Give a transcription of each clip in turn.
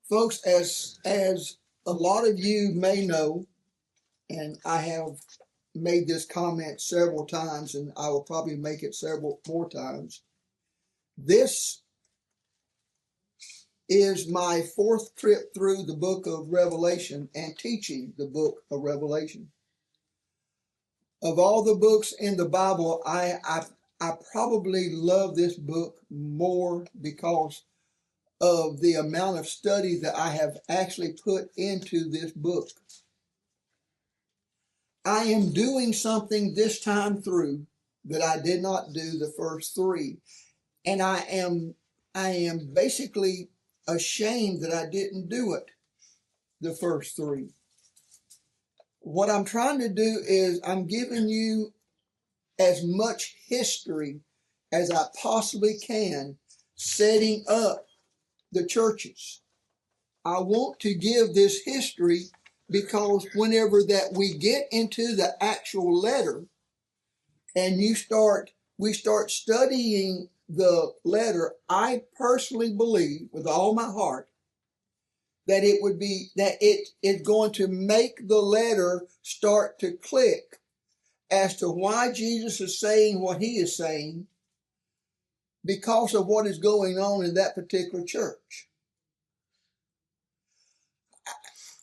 Folks, as a lot of you may know, and I have made this comment several times, and I will probably make it several more times. This is my fourth trip through the book of Revelation and teaching the book of Revelation. Of all the books in the Bible, I probably love this book more because of the amount of study that I have actually put into this book. I am doing something this time through that I did not do the first three. And I am basically ashamed that I didn't do it the first three. What I'm trying to do is I'm giving you as much history as I possibly can, setting up the churches. I want to give this history because whenever that we get into the actual letter and we start studying the letter, I personally believe with all my heart that it is going to make the letter start to click as to why Jesus is saying what he is saying because of what is going on in that particular church.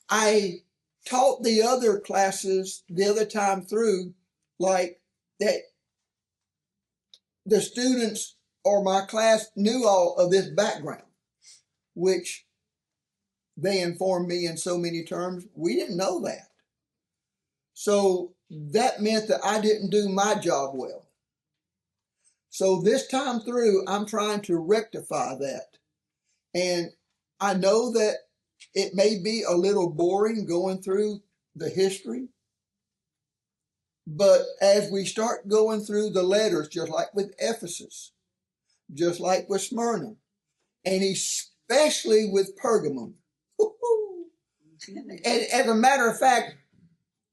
I taught the other classes the other time through like that the students or my class knew all of this background, which they informed me in so many terms, we didn't know that. So that meant that I didn't do my job well. So this time through, I'm trying to rectify that. And I know that it may be a little boring going through the history, but as we start going through the letters, just like with Ephesus, just like with Smyrna, and especially with Pergamum. And as a matter of fact,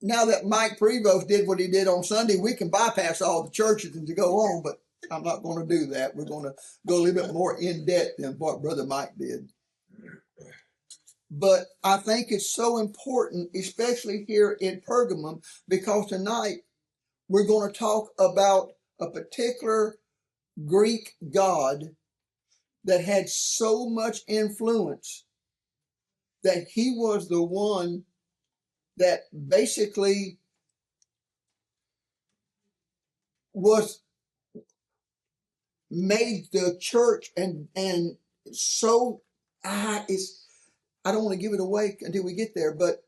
now that Mike Prevost did what he did on Sunday, we can bypass all the churches and to go on, but I'm not going to do that. We're going to go a little bit more in depth than what Brother Mike did. But I think it's so important, especially here in Pergamum, because tonight we're going to talk about a particular Greek god that had so much influence that he was the one that basically made the church and so I don't want to give it away until we get there, but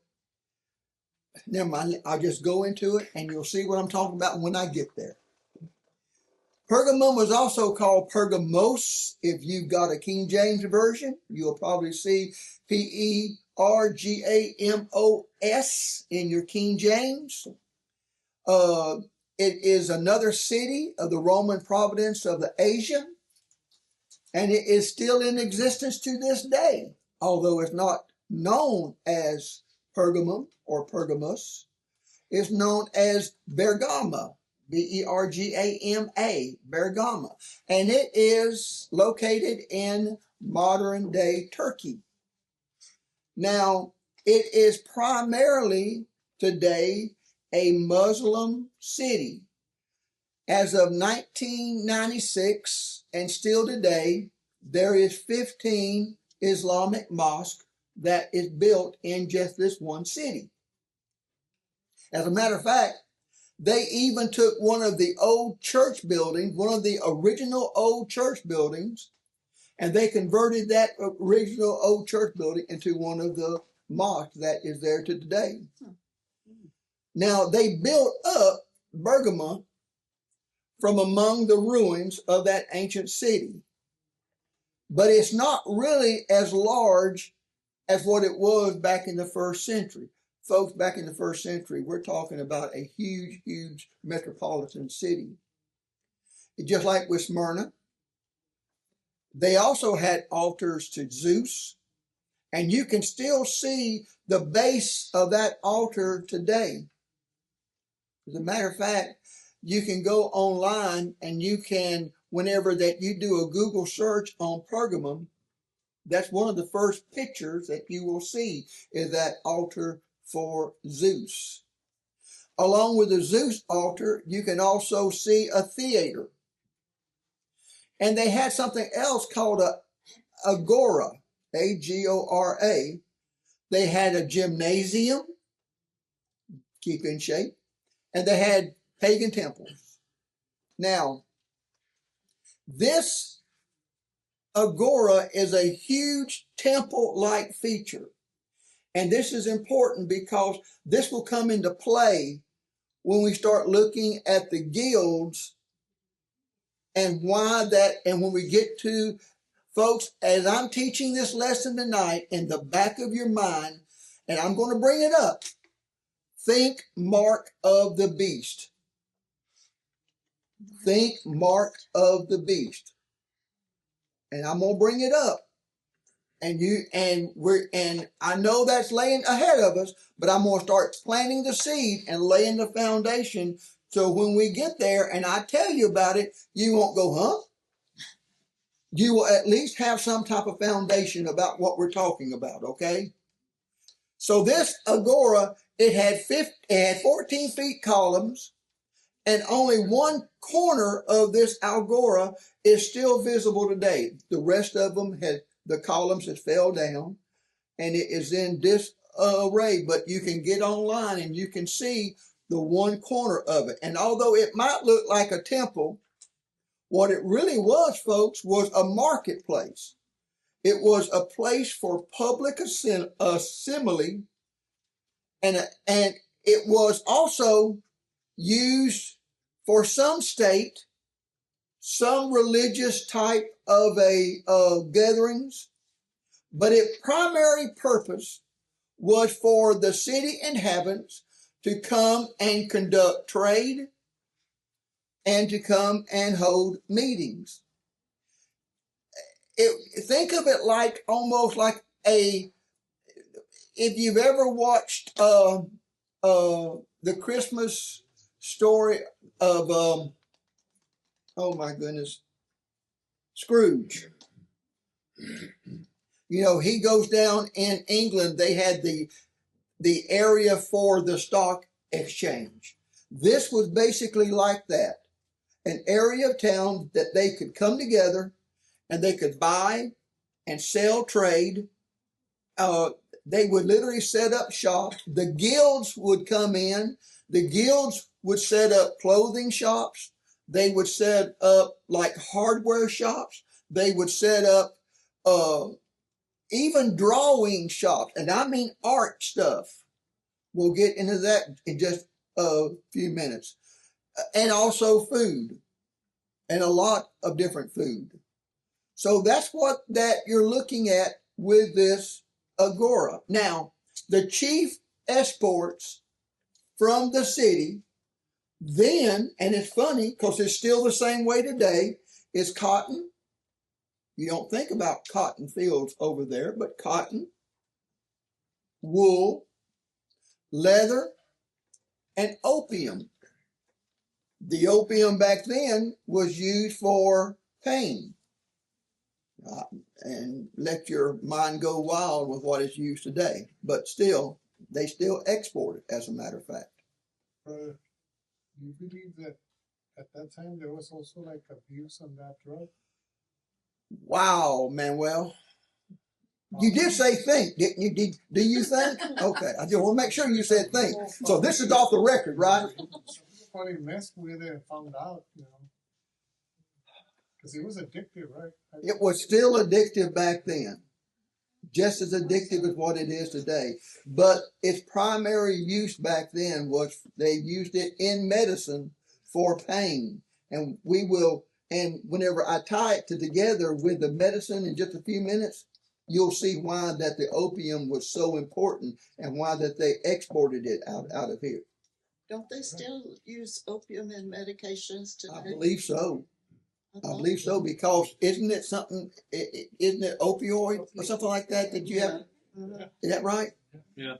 never mind. I'll just go into it and you'll see what I'm talking about when I get there. Pergamum was also called Pergamos. If you've got a King James version, you'll probably see Pergamos in your King James. It is another city of the Roman province of the Asia, and it is still in existence to this day, although it's not known as Pergamum or Pergamos. It's known as Bergama. Bergama, Bergama, and it is located in modern day Turkey. Now, it is primarily today a Muslim city. As of 1996 and still today, there is 15 Islamic mosques that is built in just this one city. As a matter of fact, they even took one of the old church buildings, one of the original old church buildings, and they converted that original old church building into one of the mosques that is there to today. Now, they built up Bergama from among the ruins of that ancient city, but it's not really as large as what it was back in the first century. Folks, back in the first century, we're talking about a huge, huge metropolitan city. Just like with Smyrna, they also had altars to Zeus, and you can still see the base of that altar today. As a matter of fact, you can go online and you can, whenever that you do a Google search on Pergamum, That's one of the first pictures that you will see, is that altar for Zeus. Along with the Zeus altar, you can also see a theater. And they had something else called a agora, Agora. They had a gymnasium, keep in shape, and they had pagan temples. Now, this agora is a huge temple-like feature. And this is important because this will come into play when we start looking at the guilds and why that, and when we get to, folks, as I'm teaching this lesson tonight, in the back of your mind, and I'm going to bring it up, think Mark of the Beast. Think Mark of the Beast. And I'm going to bring it up. And I know that's laying ahead of us, but I'm going to start planting the seed and laying the foundation. So when we get there and I tell you about it, you won't go, huh? You will at least have some type of foundation about what we're talking about, okay? So this agora, it had 14 feet columns, and only one corner of this agora is still visible today. The rest of them the columns have fell down, and it is in disarray, but you can get online and you can see the one corner of it. And although it might look like a temple, what it really was, folks, was a marketplace. It was a place for public assembly, and it was also used for some state, some religious type of gatherings, but its primary purpose was for the city inhabitants to come and conduct trade and to come and hold meetings. Think of it like almost like if you've ever watched the Christmas story of oh my goodness, Scrooge. You know, he goes down in England. They had the area for the stock exchange. This was basically like that, an area of town that they could come together and they could buy and sell trade. They would literally set up shop. The guilds would come in. The guilds would set up clothing shops. They would set up like hardware shops. They would set up even drawing shops. And I mean art stuff. We'll get into that in just a few minutes. And also food. And a lot of different food. So that's what that you're looking at with this agora. Now, the chief exports from the city then, and it's funny because it's still the same way today, is cotton. You don't think about cotton fields over there, but cotton, wool, leather, and opium. The opium back then was used for pain. And let your mind go wild with what is used today. But still, they still export it, as a matter of fact. Do you believe that at that time there was also like abuse on that drug? Wow, Manuel. You did say think, didn't you? Do you think? Okay, I just want to make sure you said think. So this is off the record, right? Somebody messed with it and found out, you know. Because it was addictive, right? It was still addictive back then. Just as addictive as what it is today. But its primary use back then was they used it in medicine for pain. And whenever I tie it together with the medicine in just a few minutes, you'll see why that the opium was so important and why that they exported it out of here. Don't they still use opium in medications today? I believe so. I believe so, because isn't it opioid or something like that you have? Mm-hmm. Is that right? Yeah.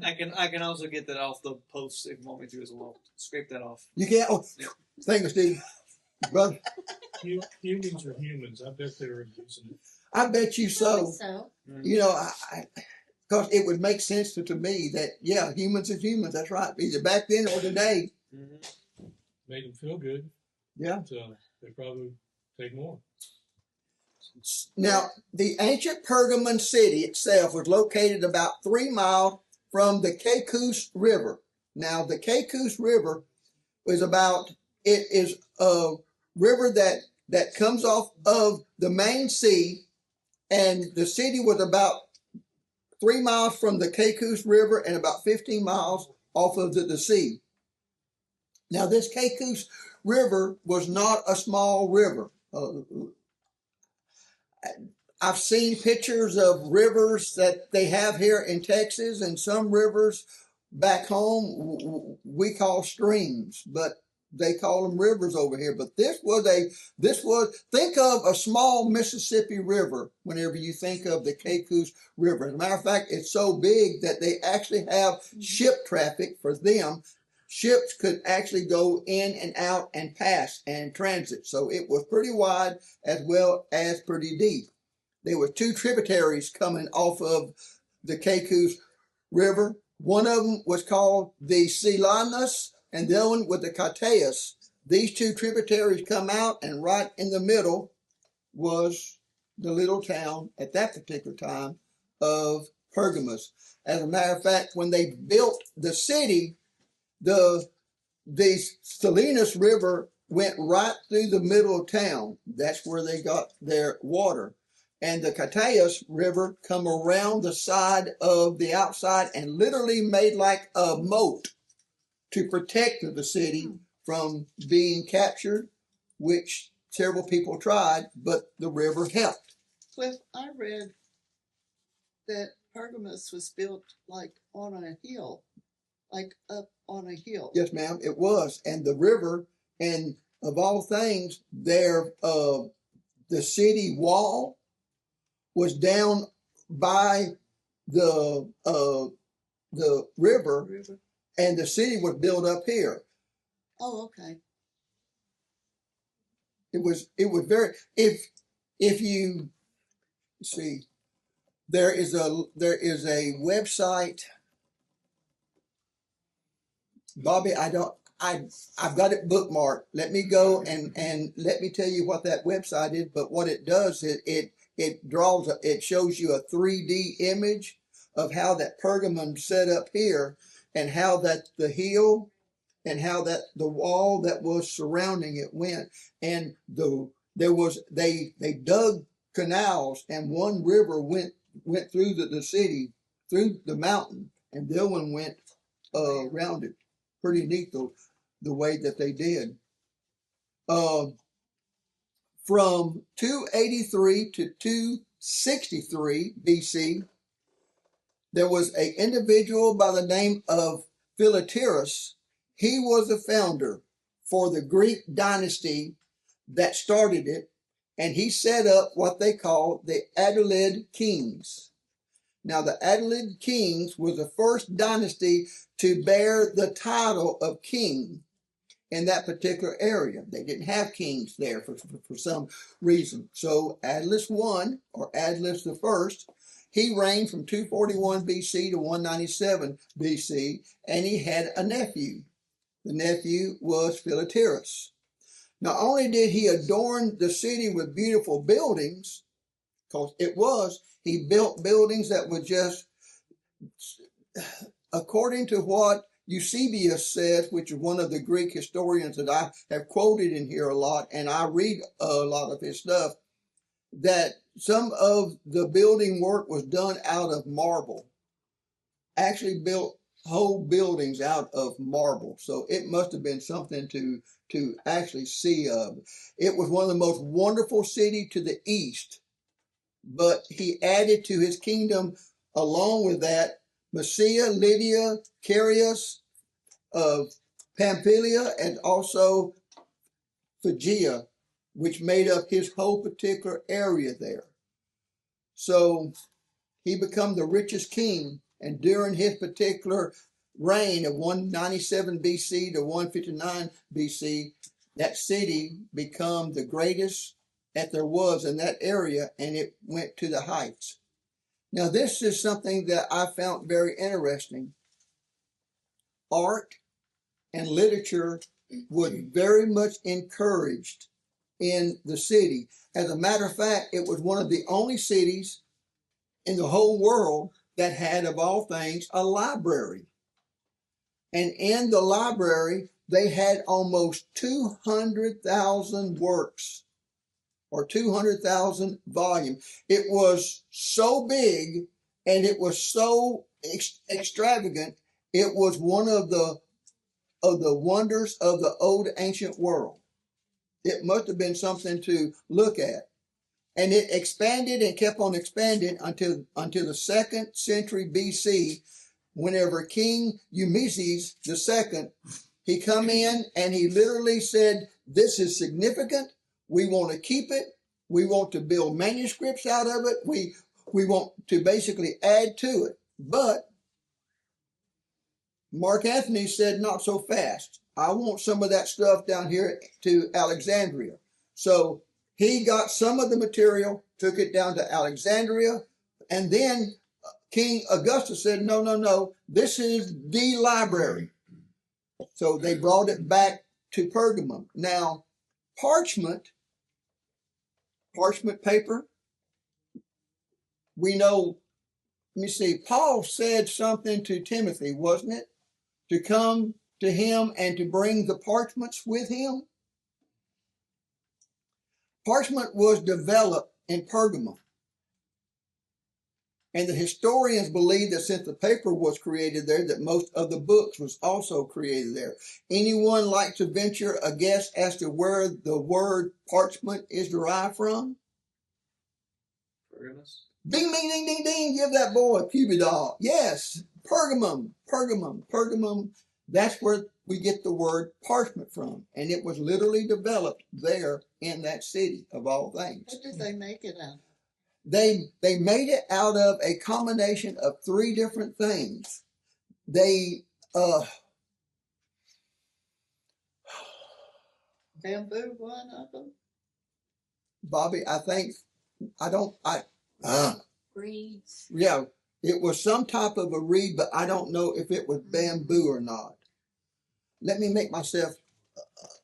I can also get that off the post if you want me to as well. Scrape that off. You can't? Oh, thank you, Steve. Brother, Humans are humans. I bet they're abusing it. I bet you Probably so. so. You know, because it would make sense to me that, yeah, humans are humans. That's right. Either back then or today. Made them feel good, Yeah. so they probably take more. Now, the ancient Pergamon city itself was located about 3 miles from the Caicus River. Now, the Caicus River it is a river that comes off of the main sea, and the city was about 3 miles from the Caicus River and about 15 miles off of the sea. Now, this Caicus River was not a small river. I've seen pictures of rivers that they have here in Texas, and some rivers back home we call streams, but they call them rivers over here. But this was think of a small Mississippi River whenever you think of the Caicus River. As a matter of fact, it's so big that they actually have ship traffic for them. Ships could actually go in and out and pass and transit. So it was pretty wide as well as pretty deep. There were two tributaries coming off of the Caicus River. One of them was called the Silanus, and the other one was the Cataeus. These two tributaries come out, and right in the middle was the little town at that particular time of Pergamus. As a matter of fact, when they built the city, the Salinas River went right through the middle of town. That's where they got their water. And the Cataeus River come around the side of the outside and literally made like a moat to protect the city from being captured, which several people tried, but the river helped. Cliff, I read that Pergamus was built like on a hill, like up on a hill. Yes, ma'am, it was. And the river, and of all things, the city wall was down by the river, and the city was built up here. Oh, okay. It was very, if you see, there is a website, Bobby, I've got it bookmarked. Let me go and let me tell you what that website is. But what it does is it shows you a 3D image of how that Pergamon set up here, and how that the hill and how that the wall that was surrounding it went. And they dug canals, and one river went through the city, through the mountain, and the other one went around it. Pretty neat the way that they did. From 283 to 263 BC, there was an individual by the name of Philoterus. He was the founder for the Greek dynasty that started it, and he set up what they call the Attalid kings. Now, the Attalid kings was the first dynasty to bear the title of king in that particular area. They didn't have kings there for some reason. So Attalus I, or Attalus the First, he reigned from 241 BC to 197 BC, and he had a nephew. The nephew was Philoterus. Not only did he adorn the city with beautiful buildings, because he built buildings that were just, according to what Eusebius says, which is one of the Greek historians that I have quoted in here a lot, and I read a lot of his stuff, that some of the building work was done out of marble. Actually built whole buildings out of marble. So it must have been something to actually see of. It was one of the most wonderful cities to the east, but he added to his kingdom, along with that, Mysia, Lydia, Carius of Pamphylia, and also Phrygia, which made up his whole particular area there. So he became the richest king, and during his particular reign of 197 BC to 159 BC, that city become the greatest that there was in that area, and it went to the heights. Now, this is something that I found very interesting. Art and literature was very much encouraged in the city. As a matter of fact, it was one of the only cities in the whole world that had, of all things, a library. And in the library, they had almost 200,000 works or 200,000 volumes. It was so big and it was so extravagant. It was one of the wonders of the old ancient world. It must have been something to look at. And it expanded and kept on expanding until the 2nd century BC, whenever King Ulysses II, he come in and he literally said, this is significant. We want to keep it. We want to build manuscripts out of it. We want to basically add to it. But Mark Antony said, not so fast. I want some of that stuff down here to Alexandria. So he got some of the material, took it down to Alexandria, and then King Augustus said, no, this is the library. So they brought it back to Pergamum. Now, parchment paper, we know, let me see, Paul said something to Timothy, wasn't it? To come to him and to bring the parchments with him. Parchment was developed in Pergamum. And the historians believe that since the paper was created there, that most of the books was also created there. Anyone like to venture a guess as to where the word parchment is derived from? Pergamus? Ding, ding, ding, ding, ding. Give that boy a Cupid doll. Yes, Pergamum. That's where we get the word parchment from. And it was literally developed there in that city, of all things. What did they make it out of? They made it out of a combination of 3 different things. They Bamboo, one of them? Bobby, I think Reeds. yeah, it was some type of a reed, but I don't know if it was bamboo or not. Let me make myself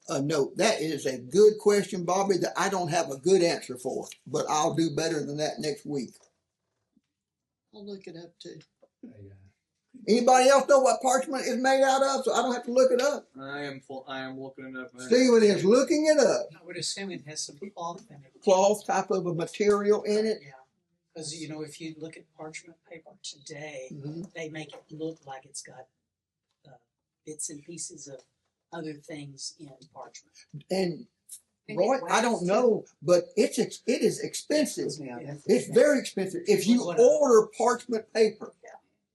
a note. That is a good question, Bobby, that I don't have a good answer for, but I'll do better than that next week. I'll look it up too. Anybody else know what parchment is made out of, so I don't have to look it up? I am looking it up now. Stephen is looking it up. I would assume it has some cloth in it. Cloth type of a material in it. Yeah. Because, if you look at parchment paper today, Mhm. they make it look like it's got bits and pieces of other things in parchment. And Roy, I don't know, but it is expensive now. It's very expensive. If you order parchment paper,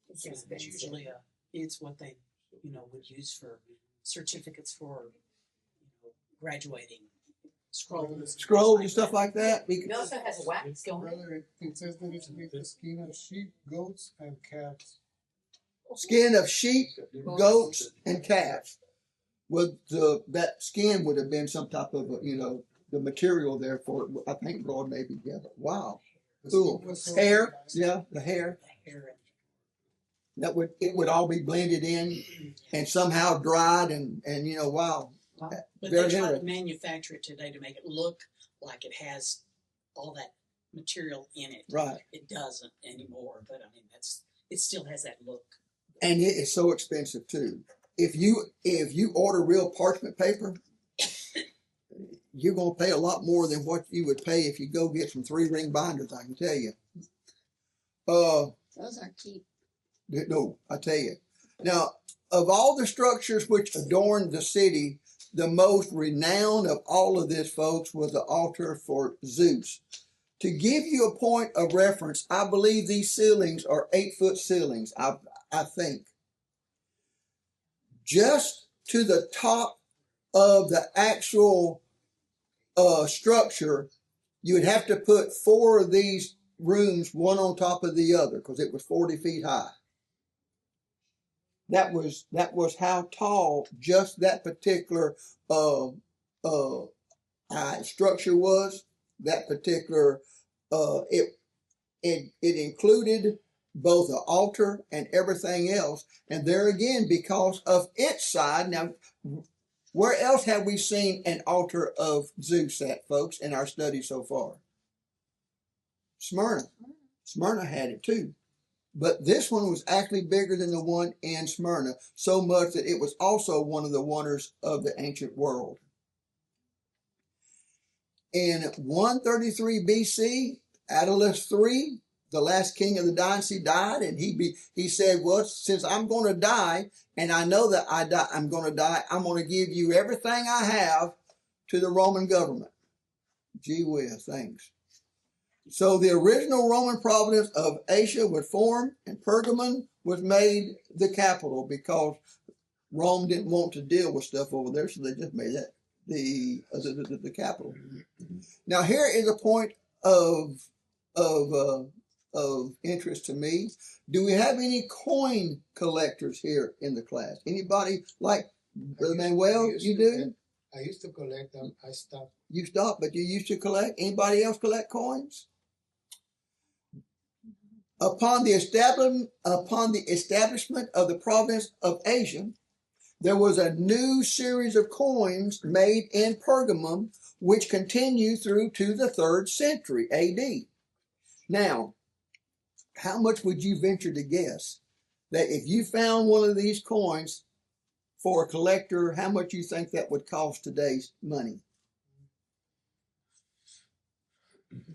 It's usually it's what they, would use for certificates for graduating scrolls and stuff like that. It also has wax going. Brother, it says that it's made the skin of sheep, goats, and calves. Skin of sheep, goats, and calves. Well, that skin would have been some type of, the material there for, I think, broad maybe. Yeah. Wow. Cool. Hair. Yeah, the hair. It would all be blended in and somehow dried and wow. But Very they try to interesting. manufacture it today to make it look like it has all that material in it. Right. It doesn't anymore, but it still has that look. And it is so expensive too. If you order real parchment paper, you're gonna pay a lot more than what you would pay if you go get some 3-ring binders, I can tell you. Those are cheap. No, I tell you. Now, of all the structures which adorned the city, the most renowned of all of this, folks, was the altar for Zeus. To give you a point of reference, I believe these ceilings are 8-foot ceilings, I think. Just to the top of the actual structure, you would have to put 4 of these rooms, one on top of the other, because it was 40 feet high. That was how tall just that particular structure was. That particular it included both the altar and everything else. And there again, because of its side. Now, where else have we seen an altar of Zeus at, folks, in our study so far? Smyrna. Smyrna had it too. But this one was actually bigger than the one in Smyrna, so much that it was also one of the wonders of the ancient world. In 133 BC, Attalus III, the last king of the dynasty, died, and he said, well, since I'm going to die, and I know that I'm going to die, I'm going to give you everything I have to the Roman government. Gee whiz, thanks. So the original Roman province of Asia was formed, and Pergamon was made the capital because Rome didn't want to deal with stuff over there, so they just made that the capital. Now here is a point of interest to me. Do we have any coin collectors here in the class? Anybody like Brother Manuel? You do? I used to collect them. I stopped. You stopped, but you used to collect. Anybody else collect coins? Upon the establishment of the province of Asia, there was a new series of coins made in Pergamum, which continued through to the 3rd century AD. Now, how much would you venture to guess that if you found one of these coins for a collector, how much you think that would cost today's money?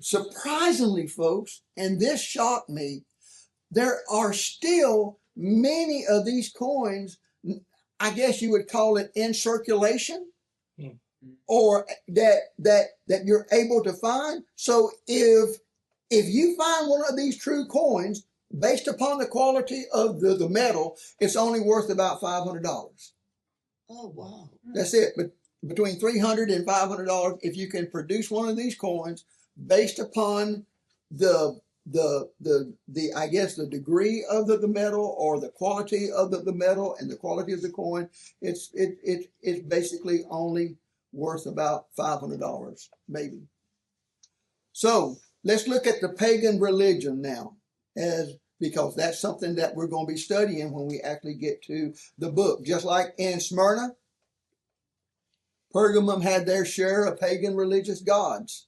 Surprisingly, folks, and this shocked me, there are still many of these coins, I guess you would call it in circulation, or that you're able to find. So if you find one of these true coins, based upon the quality of the metal, it's only worth about $500. Oh, wow. That's it. But between $300 and $500, if you can produce one of these coins based upon the I guess the degree of the metal, or the quality of the metal and the quality of the coin, it's basically only worth about $500 maybe. So let's look at the pagan religion now, because that's something that we're going to be studying when we actually get to the book. Just like in Smyrna, Pergamum had their share of pagan religious gods.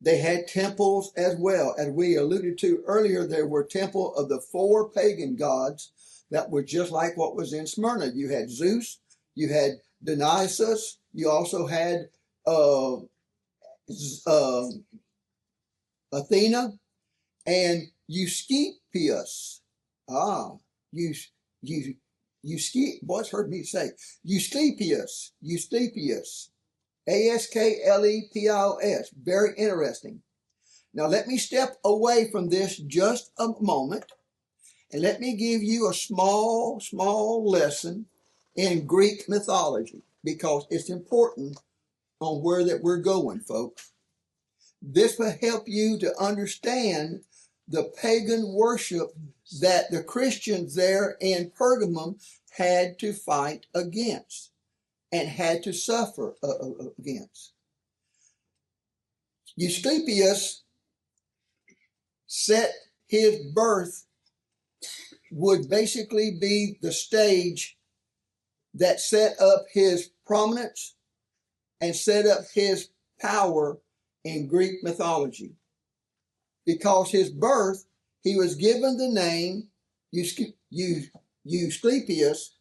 They had temples as well. As we alluded to earlier, there were temples of the 4 pagan gods that were just like what was in Smyrna. You had Zeus, you had Dionysus, you also had Athena, and Eusebius. Boys heard me say Eusebius. Asklepios. Very interesting. Now let me step away from this just a moment, and let me give you a small lesson in Greek mythology, because it's important on where that we're going, folks. This will help you to understand the pagan worship that the Christians there in Pergamum had to fight against and had to suffer against. Eusebius set his birth would basically be the stage that set up his prominence and set up his power in Greek mythology. Because his birth, he was given the name Eusebius.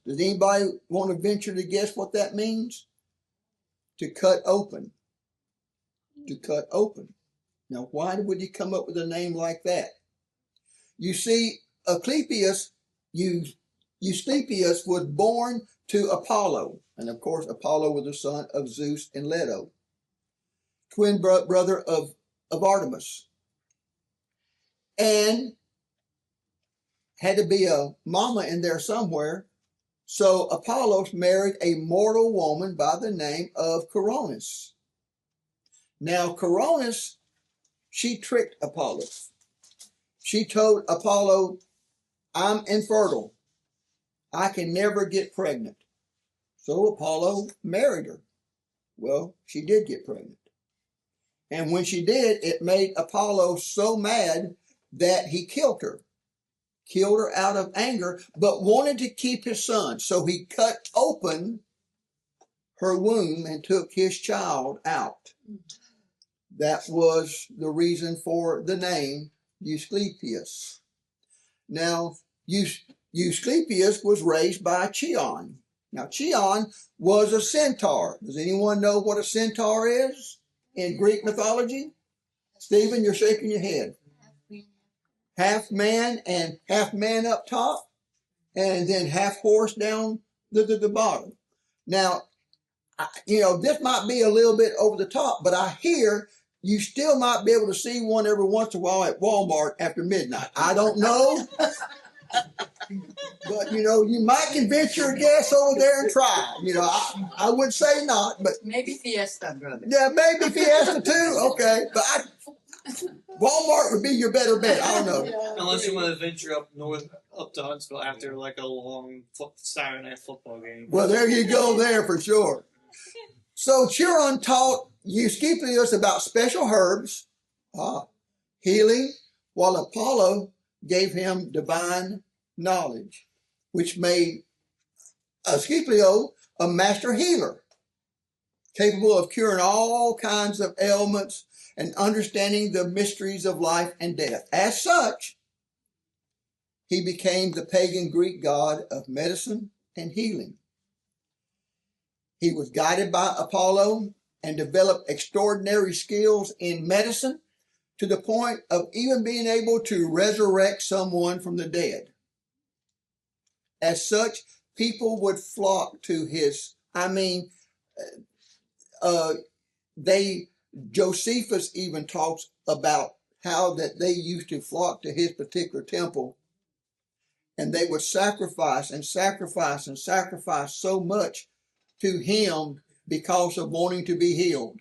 Does anybody want to venture to guess what that means? To cut open. To cut open. Now, why would he come up with a name like that? You see, Eusebius was born to Apollo. And of course, Apollo was the son of Zeus and Leto, twin brother of Artemis. And had to be a mama in there somewhere. So Apollo married a mortal woman by the name of Coronis. Now Coronis, she tricked Apollo. She told Apollo, I'm infertile. I can never get pregnant. So Apollo married her. Well, she did get pregnant. And when she did, it made Apollo so mad that he killed her. Killed her out of anger, but wanted to keep his son. So he cut open her womb and took his child out. That was the reason for the name Asclepius. Now, Asclepius was raised by Chion. Now, Chion was a centaur. Does anyone know what a centaur is in Greek mythology? Stephen, you're shaking your head. Half man and half man up top, and then half horse down the bottom. Now, this might be a little bit over the top, but I hear you still might be able to see one every once in a while at Walmart after midnight. I don't know. But, you might convince your guests over there and try. I would say not, but. Maybe Fiesta, brother. Yeah, maybe Fiesta too. Okay. But Walmart would be your better bet. I don't know. Yeah, Unless you want to venture up north, up to Huntsville after like a long Saturday night football game. Well, there you go there for sure. So Chiron taught Asclepius about special herbs, healing, while Apollo gave him divine knowledge, which made Asclepius a master healer, capable of curing all kinds of ailments and understanding the mysteries of life and death. As such, he became the pagan Greek god of medicine and healing. He was guided by Apollo and developed extraordinary skills in medicine to the point of even being able to resurrect someone from the dead. As such, people would flock to his, Josephus even talks about how that they used to flock to his particular temple, and they would sacrifice and sacrifice and sacrifice so much to him because of wanting to be healed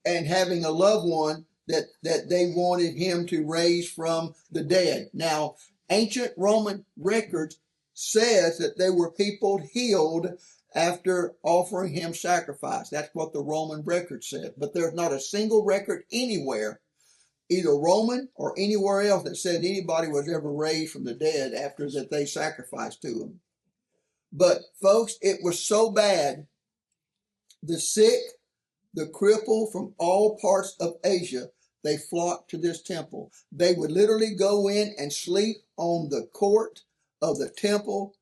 and having a loved one that they wanted him to raise from the dead. Now, ancient Roman records says that there were people healed after offering him sacrifice. That's what the Roman record said. But there's not a single record anywhere, either Roman or anywhere else, that said anybody was ever raised from the dead after that they sacrificed to him. But folks, it was so bad, the sick, the crippled from all parts of Asia, they flocked to this temple. They would literally go in and sleep on the court of the temple,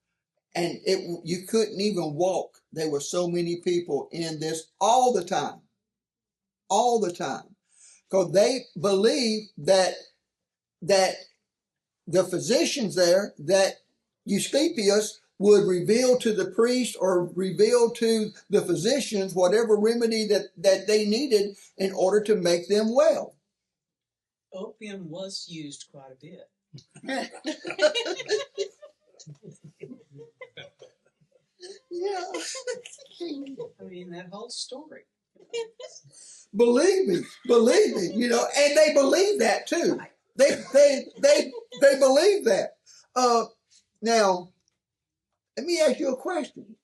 and you couldn't even walk. There were so many people in this all the time. Because they believed that the physicians there, that Asclepius would reveal to the priest or reveal to the physicians whatever remedy that they needed in order to make them well. Opium was used quite a bit. Yeah. I mean, that whole story. Believe me, and they believe that too. They believe that. Now, let me ask you a question.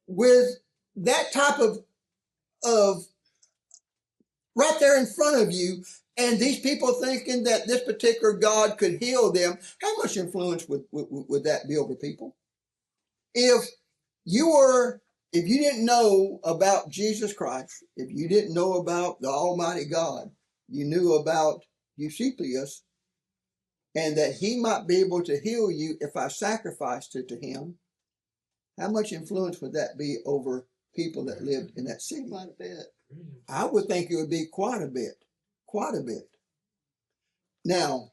With that type of right there in front of you, and these people thinking that this particular God could heal them, how much influence would that be over people? If you didn't know about Jesus Christ, if you didn't know about the Almighty God, you knew about Asclepius, and that he might be able to heal you if I sacrificed it to him, how much influence would that be over people that lived in that city? Quite a bit. I would think it would be quite a bit. Now,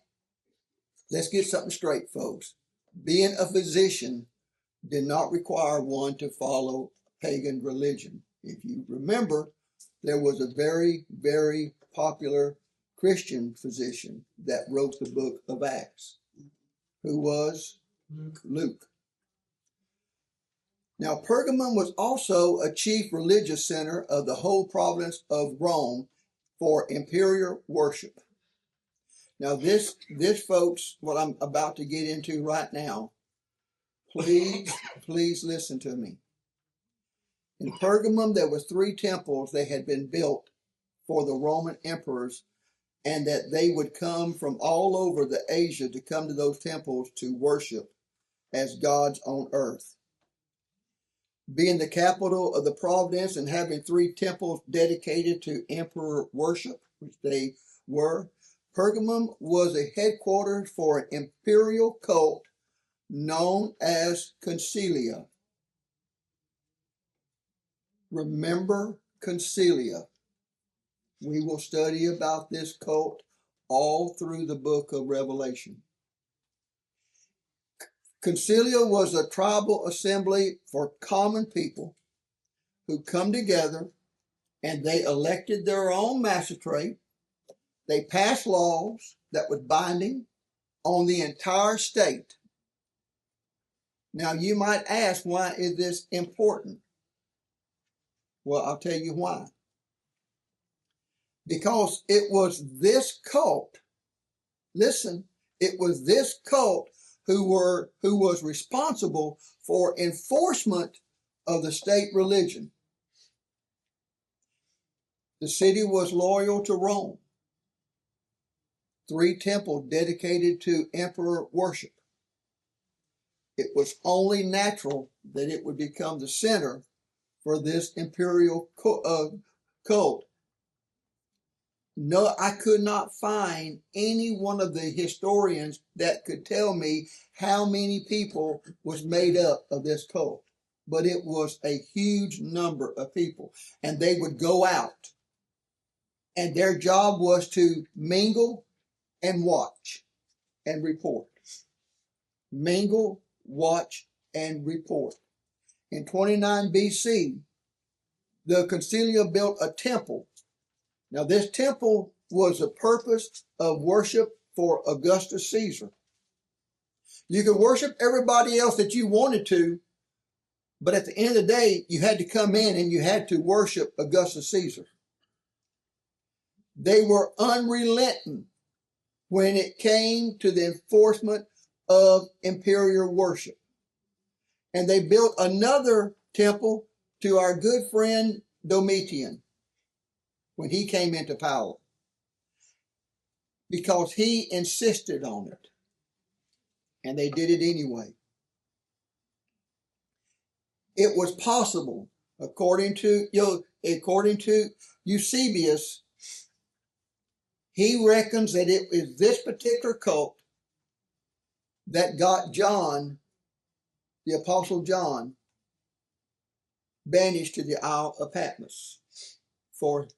let's get something straight, folks. Being a physician did not require one to follow pagan religion. If you remember, there was a very, very popular Christian physician that wrote the book of Acts, who was Luke. Now, Pergamum was also a chief religious center of the whole province of Rome for imperial worship. Now, this folks, what I'm about to get into right now, please listen to me. In Pergamum, there was 3 temples that had been built for the Roman emperors, and that they would come from all over the Asia to come to those temples to worship as gods on earth. Being the capital of the province and having 3 temples dedicated to emperor worship, which they were, Pergamum was a headquarters for an imperial cult known as Concilia. Remember Concilia. We will study about this cult all through the book of Revelation. Concilia was a tribal assembly for common people who come together, and they elected their own magistrate. They passed laws that was binding on the entire state. Now you might ask, why is this important? Well, I'll tell you why. Because it was this cult, listen, it was this cult who was responsible for enforcement of the state religion. The city was loyal to Rome. 3 temples dedicated to emperor worship. It was only natural that it would become the center for this imperial cult. No, I could not find any one of the historians that could tell me how many people was made up of this cult. But it was a huge number of people. And they would go out. And their job was to mingle and watch and report. Mingle, watch, and report. In 29 BC, the Concilia built a temple. Now, this temple was the purpose of worship for Augustus Caesar. You could worship everybody else that you wanted to, but at the end of the day, you had to come in and you had to worship Augustus Caesar. They were unrelenting when it came to the enforcement of imperial worship. And they built another temple to our good friend Domitian when he came into power, because he insisted on it, and they did it anyway. It was possible, according to Eusebius, he reckons that it is this particular cult that got John, the Apostle John, banished to the Isle of Patmos for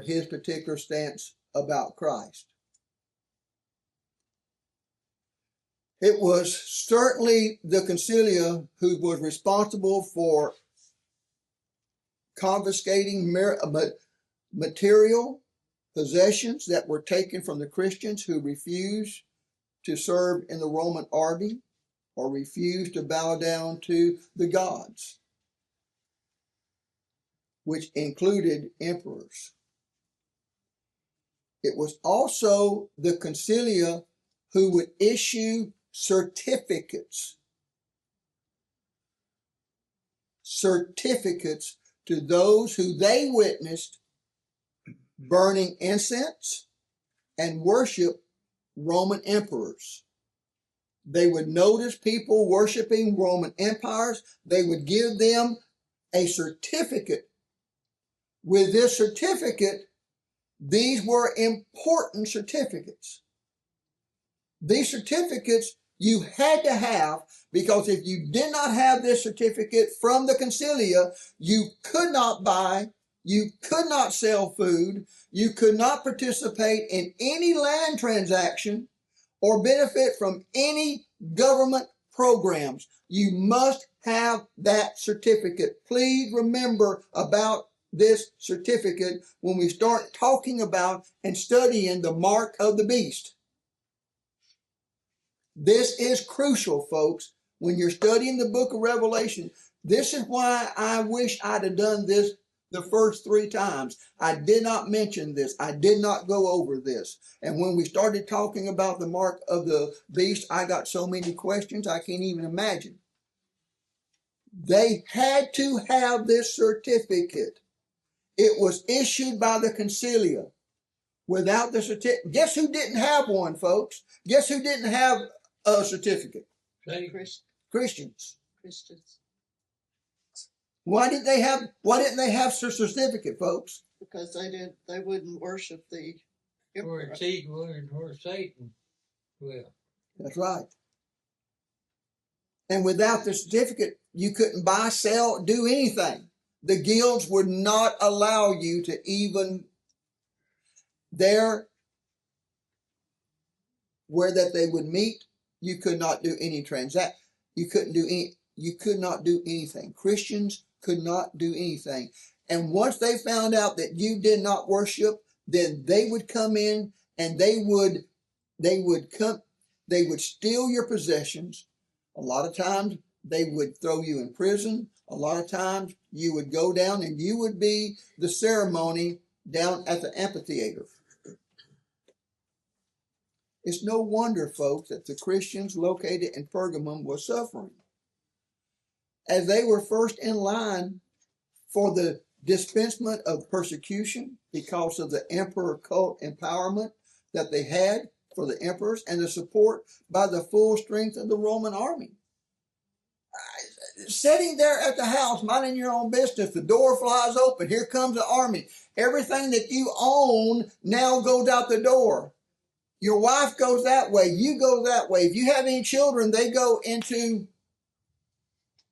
his particular stance about Christ. It was certainly the Concilia who was responsible for confiscating material possessions that were taken from the Christians who refused to serve in the Roman army or refused to bow down to the gods, which included emperors. It was also the Concilia who would issue certificates to those who they witnessed burning incense and worship Roman emperors. They would notice people worshiping Roman empires. They would give them a certificate. With this certificate, these were important certificates. These certificates you had to have, because if you did not have this certificate from the Concilia, you could not buy, you could not sell food, you could not participate in any land transaction or benefit from any government programs. You must have that certificate. Please remember about this certificate when we start talking about and studying the mark of the beast. This is crucial, folks. When you're studying the book of Revelation, this is why I wish I'd have done this the first 3 times. I did not mention this. I did not go over this. And when we started talking about the mark of the beast, I got so many questions I can't even imagine. They had to have this certificate. It was issued by the Concilia. Without the certificate, guess who didn't have one, folks? Guess who didn't have a certificate? Christians. Christians, Why didn't they have a certificate, folks? because they wouldn't worship the Where emperor. it's equal and where Satan will. That's right. And without the certificate, you couldn't buy, sell, do anything. The guilds would not allow you to even there where that they would meet. You could not do any transact. You could not do anything. Christians could not do anything. And once they found out that you did not worship, then they would come in and they would steal your possessions. A lot of times they would throw you in prison. A lot of times you would go down and you would be the ceremony down at the amphitheater. It's no wonder, folks, that the Christians located in Pergamum were suffering, as they were first in line for the dispensement of persecution because of the emperor cult empowerment that they had for the emperors and the support by the full strength of the Roman army. Sitting there at the house, minding your own business, the door flies open. Here comes the army. Everything that you own now goes out the door. Your wife goes that way. You go that way. If you have any children, they go into,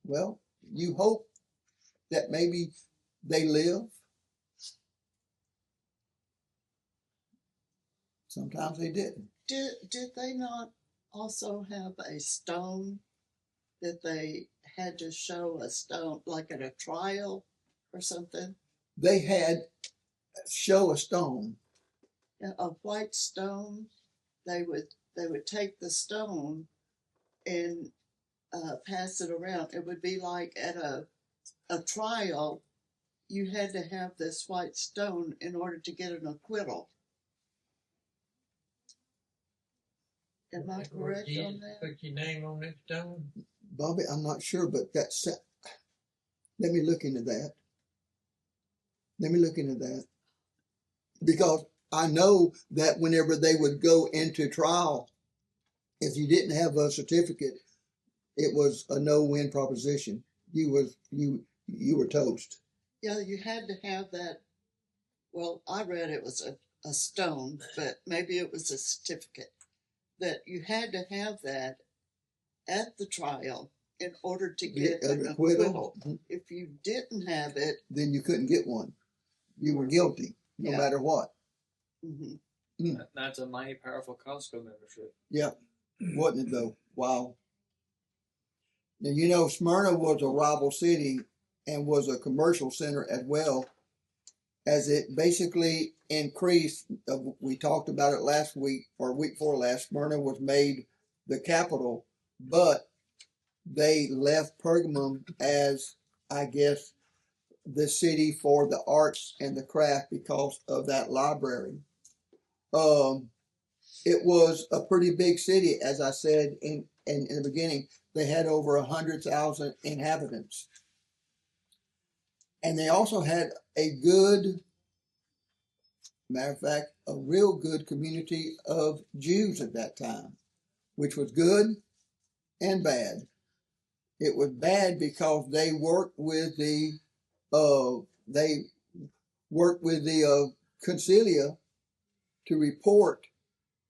well, you hope that maybe they live. Sometimes they didn't. Did they not also have a stone that they had to show a stone, like at a trial or something? They had show a stone. A white stone. They would take the stone and pass it around. It would be like at a trial. You had to have this white stone in order to get an acquittal. Am I correct Jesus on that? Put your name on that stone. Bobby, I'm not sure, but let me look into that. Because I know that whenever they would go into trial, if you didn't have a certificate, it was a no-win proposition. You were toast. Yeah, you had to have that. Well, I read it was a stone, but maybe it was a certificate. That you had to have that at the trial in order to get an acquittal. Mm-hmm. If you didn't have it, Then you couldn't get one. You were guilty, no Yeah. matter what. mm-hmm. That's a mighty powerful Costco membership. Yeah, wasn't it though? Wow. Now, you know, Smyrna was a rival city and was a commercial center as well, as it basically increased. We talked about it last week or week before last. Smyrna was made the capital, but they left Pergamum as, I guess, the city for the arts and the craft because of that library. It was a pretty big city, as I said in the beginning. They had over 100,000 inhabitants. And they also had a real good community of Jews at that time, which was good and bad. It was bad because they worked with the Concilia to report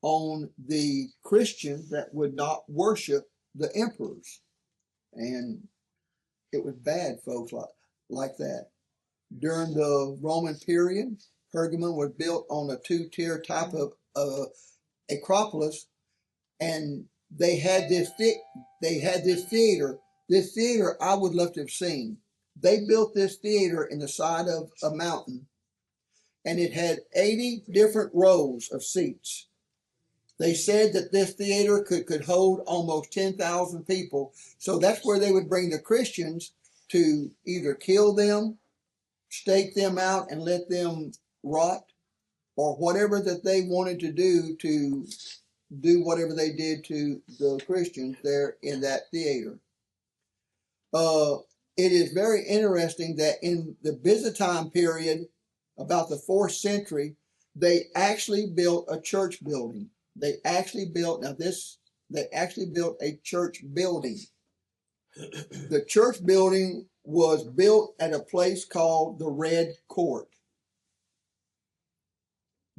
on the Christians that would not worship the emperors. And it was bad, folks, like that. During the Roman period, Pergamum was built on a two-tier type of acropolis, and they had this theater. This theater I would love to have seen. They built this theater in the side of a mountain, and it had 80 different rows of seats. They said that this theater could hold almost 10,000 people. So that's where they would bring the Christians to either kill them, stake them out and let them rot, or whatever that they wanted to do whatever they did to the Christians there in that theater. it is very interesting that in the Byzantine period, about the 4th century, they actually built a church building. They actually built a church building. The church building was built at a place called the Red Court.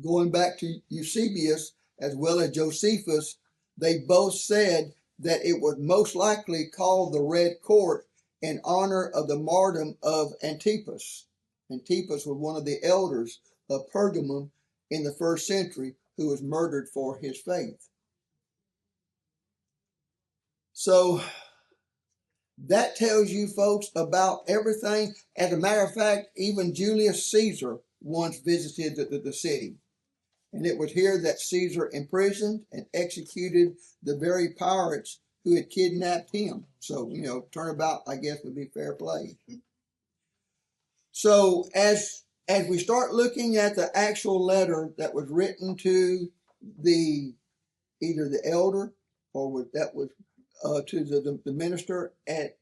Going back to Eusebius as well as Josephus, they both said that it was most likely called the Red Court in honor of the martyrdom of Antipas. Antipas was one of the elders of Pergamum in the 1st century who was murdered for his faith. So that tells you, folks, about everything. As a matter of fact, even Julius Caesar once visited the city. And it was here that Caesar imprisoned and executed the very pirates who had kidnapped him. So, turnabout, I guess, would be fair play. So as we start looking at the actual letter that was written to either the elder or that was to the minister at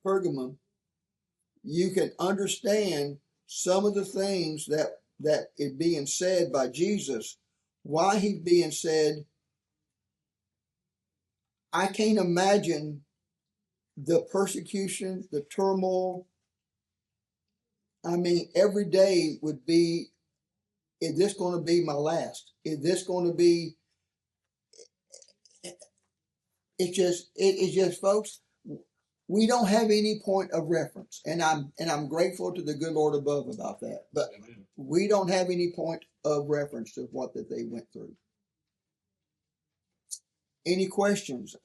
Pergamum, you can understand some of the things that is being said by Jesus, why he's being said. I can't imagine the persecution, the turmoil. I mean, every day would be, is this going to be my last? Is this going to be, it's just, folks, we don't have any point of reference. And I'm grateful to the good Lord above about that. But we don't have any point of reference to what that they went through. Any questions?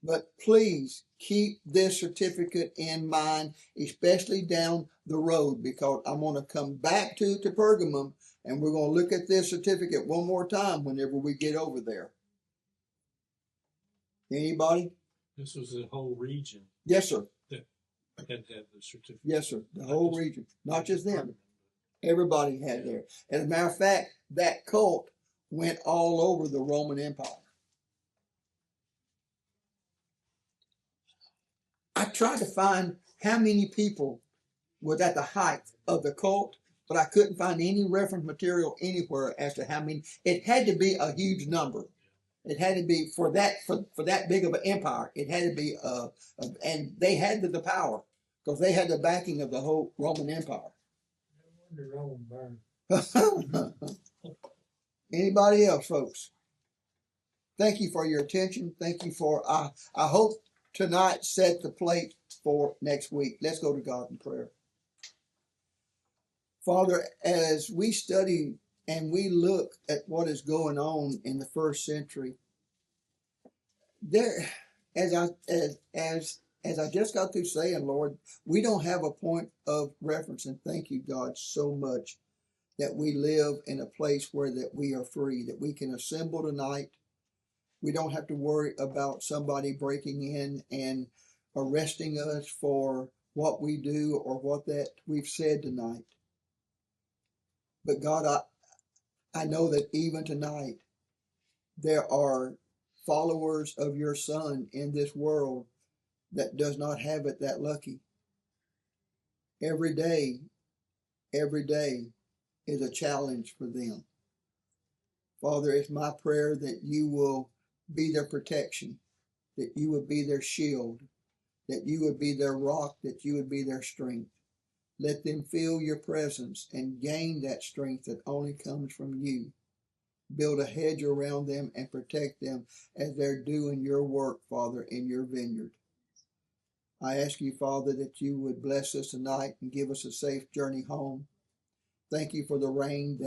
But please keep this certificate in mind, especially down the road, because I'm going to come back to Pergamum and we're going to look at this certificate one more time whenever we get over there. Anybody? This was the whole region Yes, sir. that had to have the certificate. Yes, sir. The whole region, not just them. Everybody had there. As a matter of fact, that cult went all over the Roman Empire. I tried to find how many people was at the height of the cult, but I couldn't find any reference material anywhere as to how many. It had to be a huge number. It had to be for that big of an empire. It had to be and they had the power because they had the backing of the whole Roman Empire. No wonder Rome burned. Anybody else, folks? Thank you for your attention. Thank you for. I hope tonight set the plate for next week. Let's go to God in prayer. Father, as we study and we look at what is going on in the 1st century, there, as I just got through saying, Lord, we don't have a point of reference, and thank you, God, so much that we live in a place where that we are free, that we can assemble tonight. We don't have to worry about somebody breaking in and arresting us for what we do or what that we've said tonight. But God, I know that even tonight, there are followers of your Son in this world that does not have it that lucky. Every day is a challenge for them. Father, it's my prayer that you will be their protection, that you would be their shield, that you would be their rock, that you would be their strength. Let them feel your presence and gain that strength that only comes from you. Build a hedge around them and protect them as they're doing your work, Father, in your vineyard. I ask you, Father, that you would bless us tonight and give us a safe journey home. Thank you for the rain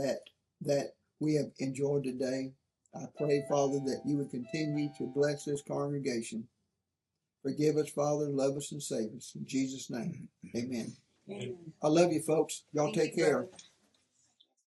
that we have enjoyed today. I pray, Father, that you would continue to bless this congregation. Forgive us, Father, love us and save us. In Jesus' name, amen. Amen. I love you, folks. Y'all Thank take you, care. brother.